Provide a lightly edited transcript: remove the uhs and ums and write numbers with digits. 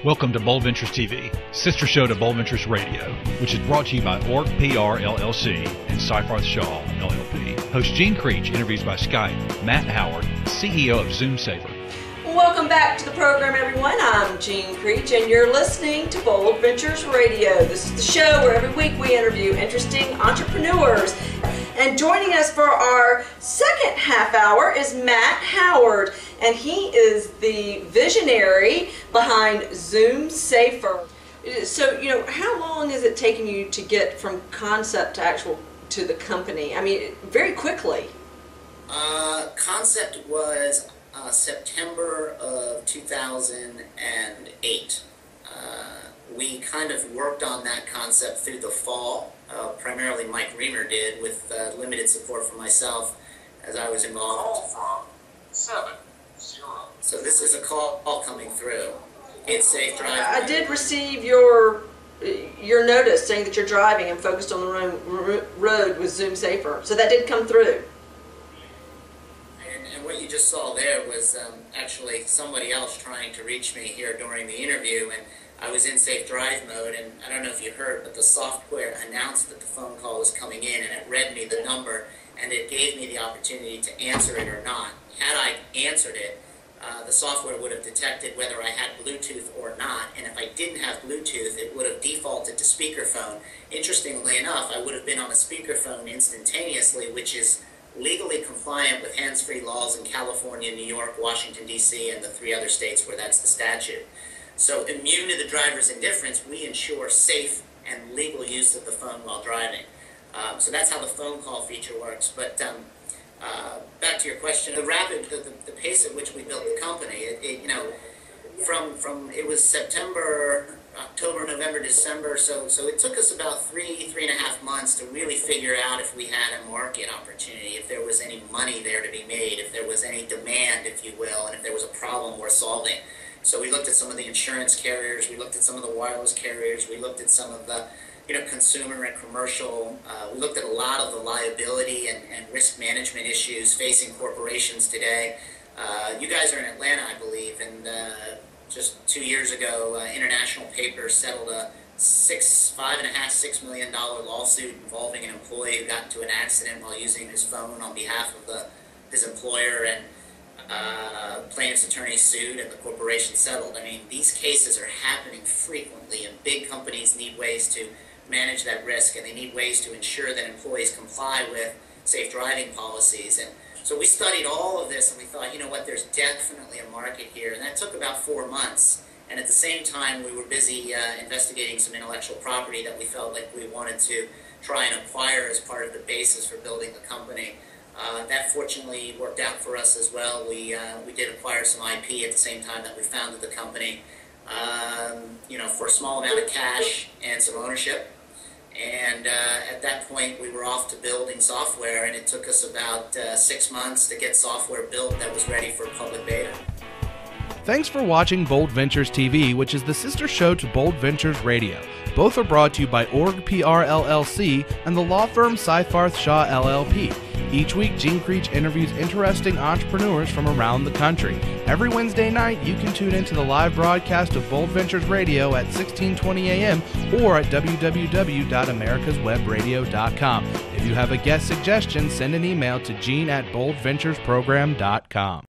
Welcome to Bold Ventures TV, sister show to Bold Ventures Radio, which is brought to you by Org PR LLC and Seyfarth Shaw LLP. Host Jean Creech interviews by Skype Matt Howard, CEO of ZoomSafer. Welcome back to the program, everyone. I'm Jean Creech, and you're listening to Bold Ventures Radio. This is the show where every week we interview interesting entrepreneurs. And joining us for our second half hour is Matt Howard, and he is the visionary behind ZoomSafer. So, how long is it taking you to get from concept to the company? I mean, very quickly. Concept was September of 2008. We kind of worked on that concept through the fall. Primarily Mike Reamer did, with limited support from myself as I was involved. Call from 70. So this is a call coming through. It's safe driving. I did receive your notice saying that you're driving and focused on the road with ZoomSafer. So that did come through. And what you just saw there was actually somebody else trying to reach me here during the interview, and I was in safe drive mode, and I don't know if you heard, but the software announced that the phone call was coming in, and it read me the number, and it gave me the opportunity to answer it or not. Had I answered it, the software would have detected whether I had Bluetooth or not, and if I didn't have Bluetooth, it would have defaulted to speakerphone. Interestingly enough, I would have been on a speakerphone instantaneously, which is legally compliant with hands-free laws in California, New York, Washington, D.C., and the 3 other states where that's the statute. So immune to the driver's indifference, we ensure safe and legal use of the phone while driving. So that's how the phone call feature works. But back to your question, the pace at which we built the company, it was September, October, November, December, so it took us about 3.5 months to really figure out if we had a market opportunity, if there was any money there to be made, if there was any demand, if you will, and if there was a problem worth solving. So we looked at some of the insurance carriers, we looked at some of the wireless carriers, we looked at some of the consumer and commercial. We looked at a lot of the liability and risk management issues facing corporations today. You guys are in Atlanta, I believe, and just 2 years ago, International Paper settled a $6 million lawsuit involving an employee who got into an accident while using his phone on behalf of his employer, and plaintiff's attorney sued and the corporation settled. I mean, these cases are happening frequently, and big companies need ways to manage that risk, and they need ways to ensure that employees comply with safe driving policies. And so we studied all of this, and we thought, you know what, there's definitely a market here. And that took about 4 months. And at the same time, we were busy investigating some intellectual property that we felt like we wanted to try and acquire as part of the basis for building the company. That fortunately worked out for us as well. We did acquire some IP at the same time that we founded the company, for a small amount of cash and some ownership. And at that point, we were off to building software, and it took us about 6 months to get software built that was ready for public beta. Thanks for watching Bold Ventures TV, which is the sister show to Bold Ventures Radio. Both are brought to you by Org PR LLC and the law firm Seyfarth Shaw LLP. Each week, Jean Creech interviews interesting entrepreneurs from around the country. Every Wednesday night, you can tune into the live broadcast of Bold Ventures Radio at 16:20 a.m. or at www.americaswebradio.com. If you have a guest suggestion, send an email to gene@boldventuresprogram.com.